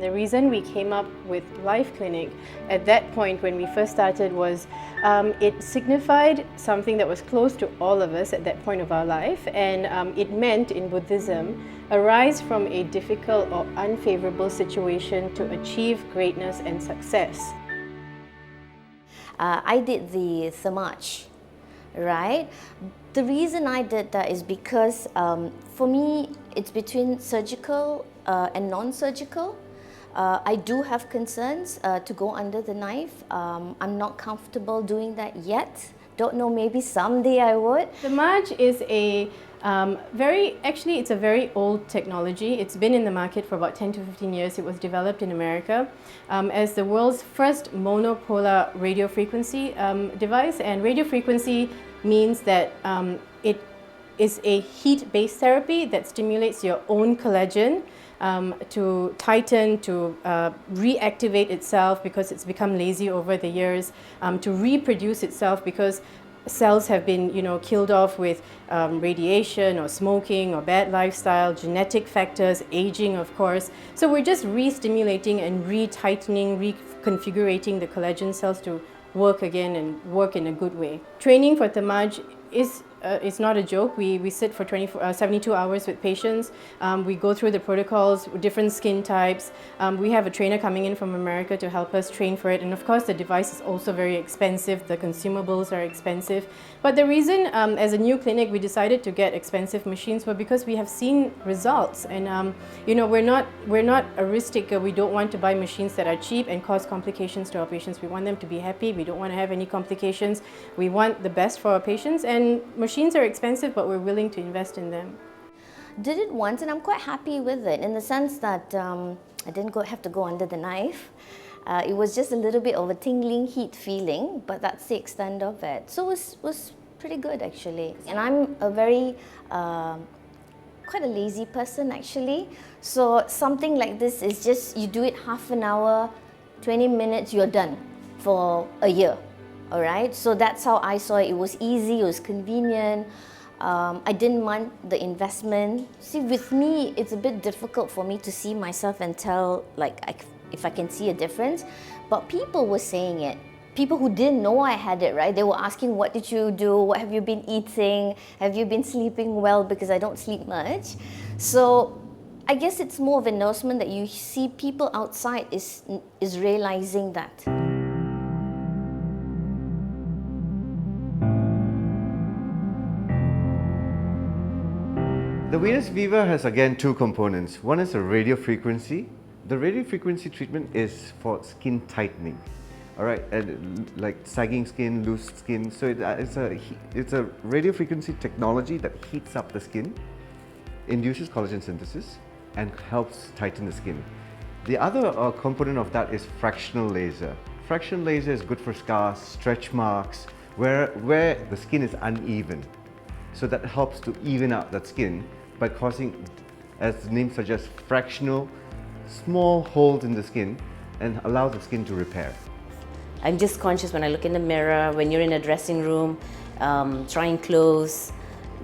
The reason we came up with Lyfe Clinic at that point when we first started was it signified something that was close to all of us at that point of our life, and it meant in Buddhism arise from a difficult or unfavorable situation to achieve greatness and success. I did the thermage, right? The reason I did that is because for me it's between surgical and non-surgical. I do have concerns to go under the knife. I'm not comfortable doing that yet. Don't know, maybe someday I would. The Thermage is a it's a very old technology. It's been in the market for about 10 to 15 years. It was developed in America as the world's first monopolar radio frequency device. And radio frequency means that it is a heat-based therapy that stimulates your own collagen to tighten, to reactivate itself because it's become lazy over the years, to reproduce itself because cells have been, killed off with radiation or smoking or bad lifestyle, genetic factors, aging, of course. So we're just re-stimulating and re-tightening, reconfigurating the collagen cells to work again and work in a good way. Training for Thermage is it's not a joke. We sit for 72 hours with patients. We go through the protocols, different skin types. We have a trainer coming in from America to help us train for it. And of course, the device is also very expensive. The consumables are expensive. But the reason, as a new clinic, we decided to get expensive machines were because we have seen results. And we're not a risk taker. We don't want to buy machines that are cheap and cause complications to our patients. We want them to be happy. We don't want to have any complications. We want the best for our patients. And machines are expensive, but we're willing to invest in them. Did it once and I'm quite happy with it in the sense that I didn't have to go under the knife. It was just a little bit of a tingling heat feeling, but that's the extent of it. So it was pretty good actually. And I'm a very, quite a lazy person actually. So something like this is just, you do it half an hour, 20 minutes, you're done for a year. All right, so that's how I saw it. It was easy, it was convenient. I didn't mind the investment. See, with me, it's a bit difficult for me to see myself and tell if I can see a difference. But people were saying it. People who didn't know I had it, right? They were asking, what did you do? What have you been eating? Have you been sleeping well? Because I don't sleep much. So I guess it's more of an endorsement that you see people outside is realizing that. The Venus Viva has again two components. One is a radio frequency. The radio frequency treatment is for skin tightening, all right, and like sagging skin, loose skin. So it's a radio frequency technology that heats up the skin, induces collagen synthesis, and helps tighten the skin. The other component of that is fractional laser. Fractional laser is good for scars, stretch marks, where the skin is uneven. So that helps to even out that skin by causing, as the name suggests, fractional, small holes in the skin and allows the skin to repair. I'm just conscious when I look in the mirror, when you're in a dressing room, trying clothes,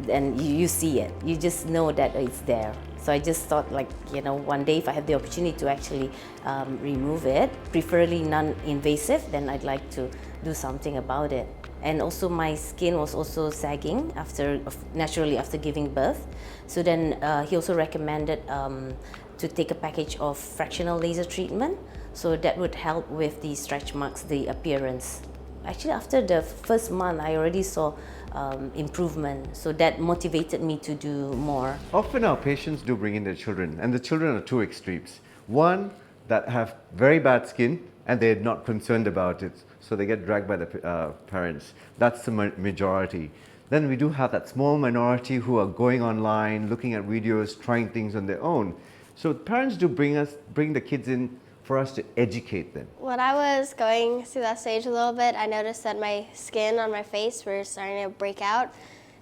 and you see it. You just know that it's there. So I just thought one day if I have the opportunity to actually remove it, preferably non-invasive, then I'd like to do something about it. And also my skin was also sagging naturally after giving birth. So then he also recommended to take a package of fractional laser treatment. So that would help with the stretch marks, the appearance. Actually, after the first month, I already saw improvement. So that motivated me to do more. Often our patients do bring in their children, and the children are two extremes. One that have very bad skin and they're not concerned about it, so they get dragged by the parents. That's the majority. Then we do have that small minority who are going online, looking at videos, trying things on their own. So parents do bring the kids in for us to educate them. When I was going through that stage a little bit, I noticed that my skin on my face were starting to break out.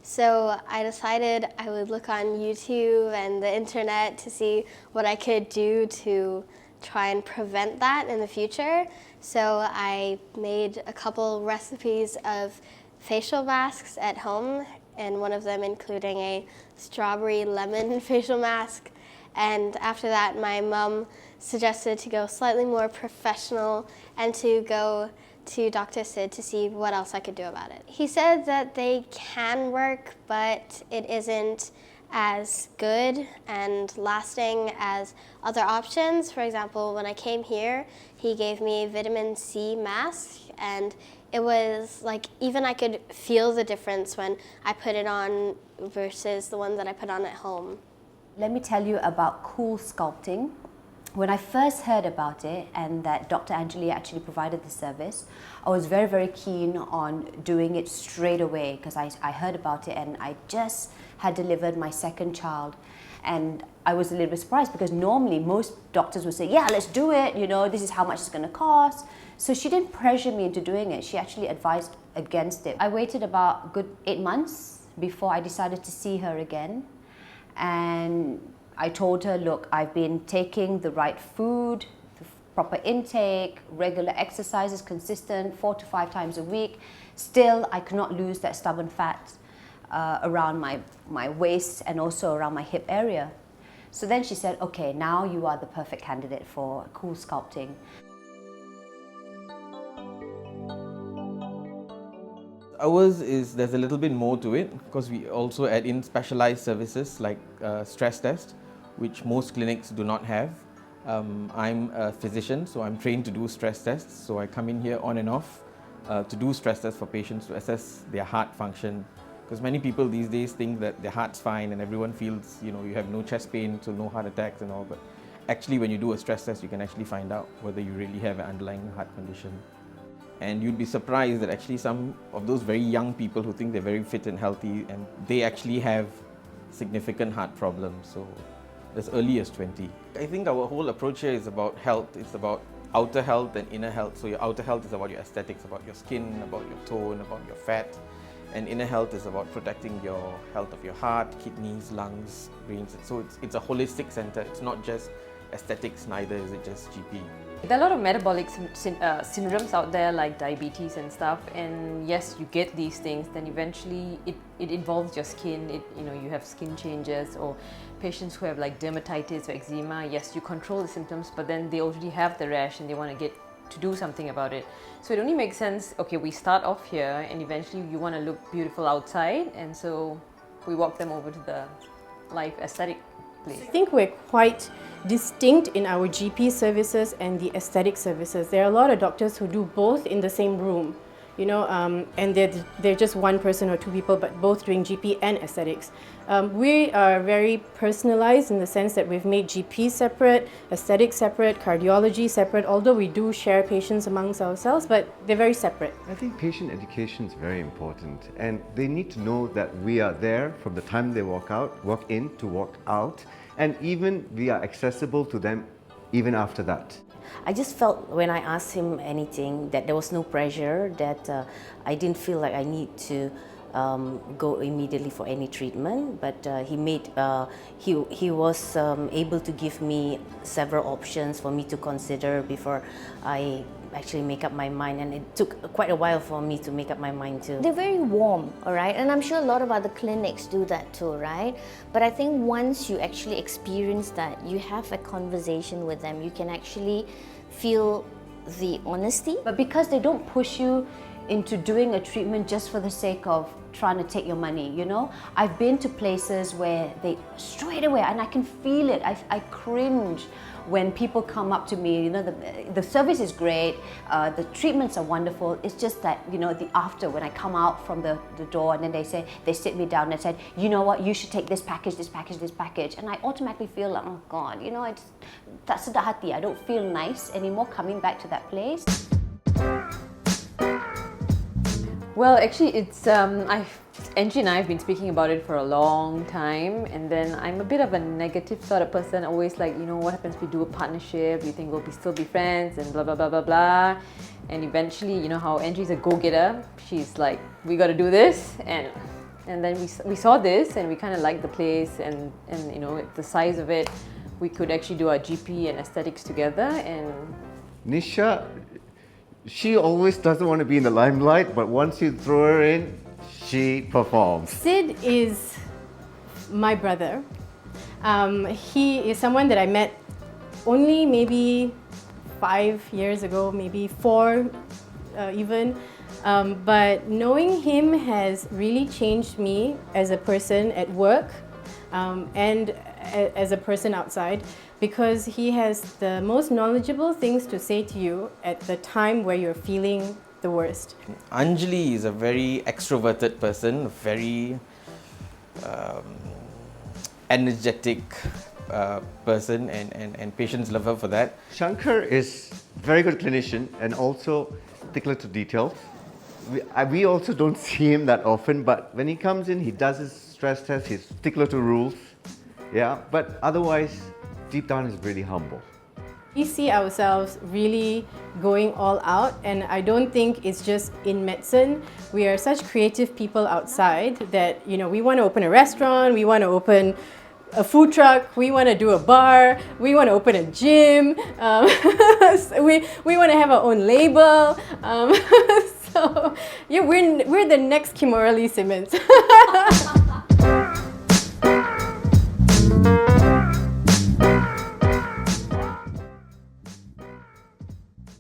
So I decided I would look on YouTube and the internet to see what I could do to try and prevent that in the future. So I made a couple recipes of facial masks at home, and one of them including a strawberry lemon facial mask. And after that, my mom suggested to go slightly more professional and to go to Dr. Sid to see what else I could do about it. He said that they can work, but it isn't as good and lasting as other options. For example, when I came here, he gave me a vitamin C mask, and it was like, even I could feel the difference when I put it on versus the one that I put on at home. Let me tell you about Coolsculpting. When I first heard about it and that Dr. Angeli actually provided the service, I was very, very keen on doing it straight away because I heard about it and I just had delivered my second child. And I was a little bit surprised because normally most doctors would say, yeah, let's do it, you know, this is how much it's going to cost. So she didn't pressure me into doing it. She actually advised against it. I waited about a good 8 months before I decided to see her again. And I told her, look, I've been taking the right food, the proper intake, regular exercises, consistent 4 to 5 times a week. Still, I could not lose that stubborn fat around my waist and also around my hip area. So then she said, okay, now you are the perfect candidate for Coolsculpting. Ours is, there's a little bit more to it because we also add in specialized services like stress test, which most clinics do not have. I'm a physician, so I'm trained to do stress tests. So I come in here on and off to do stress tests for patients to assess their heart function. Because many people these days think that their heart's fine and everyone feels, you know, you have no chest pain, so no heart attacks and all. But actually when you do a stress test, you can actually find out whether you really have an underlying heart condition. And you'd be surprised that actually some of those very young people who think they're very fit and healthy, and they actually have significant heart problems, so as early as 20. I think our whole approach here is about health. It's about outer health and inner health. So your outer health is about your aesthetics, about your skin, about your tone, about your fat. And inner health is about protecting your health of your heart, kidneys, lungs, brains. So it's a holistic center. It's not just aesthetics, neither is it just GP. There are a lot of metabolic syndromes out there like diabetes and stuff, and yes, you get these things, then eventually it involves your skin. You have skin changes, or patients who have like dermatitis or eczema. Yes, you control the symptoms, but then they already have the rash and they want to get to do something about it. So it only makes sense, okay, we start off here and eventually you want to look beautiful outside, and so we walk them over to the Lyfe aesthetic place. I think we're quite distinct in our GP services and the aesthetic services. There are a lot of doctors who do both in the same room, and they're just one person or two people, but both doing GP and aesthetics. We are very personalized in the sense that we've made GP separate, aesthetics separate, cardiology separate, although we do share patients amongst ourselves, but they're very separate. I think patient education is very important, and they need to know that we are there from the time they walk in to walk out, and even we are accessible to them even after that. I just felt when I asked him anything that there was no pressure, that I didn't feel like I need to go immediately for any treatment, but he was able to give me several options for me to consider before I actually make up my mind, and it took quite a while for me to make up my mind too. They're very warm, all right? And I'm sure a lot of other clinics do that too, right? But I think once you actually experience that, you have a conversation with them, you can actually feel the honesty. But because they don't push you into doing a treatment just for the sake of trying to take your money, I've been to places where they straight away, and I can feel it, I cringe when people come up to me. The service is great, the treatments are wonderful, it's just that, the after, when I come out from the door and then they sit me down and said, you know what, you should take this package, this package, this package, and I automatically feel like, oh God, that's sedap hati. I don't feel nice anymore coming back to that place. Well, actually, it's Angie and I have been speaking about it for a long time, and then I'm a bit of a negative sort of person, always like, what happens if we do a partnership? You think we'll still be friends and blah blah blah blah blah. And eventually, you know how Angie's a go-getter. She's like, we got to do this, and then we saw this and we kind of liked the place, and the size of it, we could actually do our GP and aesthetics together. And Nisha, she always doesn't want to be in the limelight, but once you throw her in, she performs. Sid is my brother. He is someone that I met only maybe 5 years ago, maybe 4 even. But knowing him has really changed me as a person at work and as a person outside, because he has the most knowledgeable things to say to you at the time where you're feeling the worst. Anjali is a very extroverted person, very energetic person, and patients love her for that. Shankar is very good clinician and also stickler to details. We also don't see him that often, but when he comes in, he does his stress test, he's stickler to rules. Yeah, but otherwise, deep down, he's really humble. We see ourselves really going all out, and I don't think it's just in medicine. We are such creative people outside that, you know, we want to open a restaurant, we want to open a food truck, we want to do a bar, we want to open a gym, we want to have our own label. So yeah, we're the next Kimberly Simmons.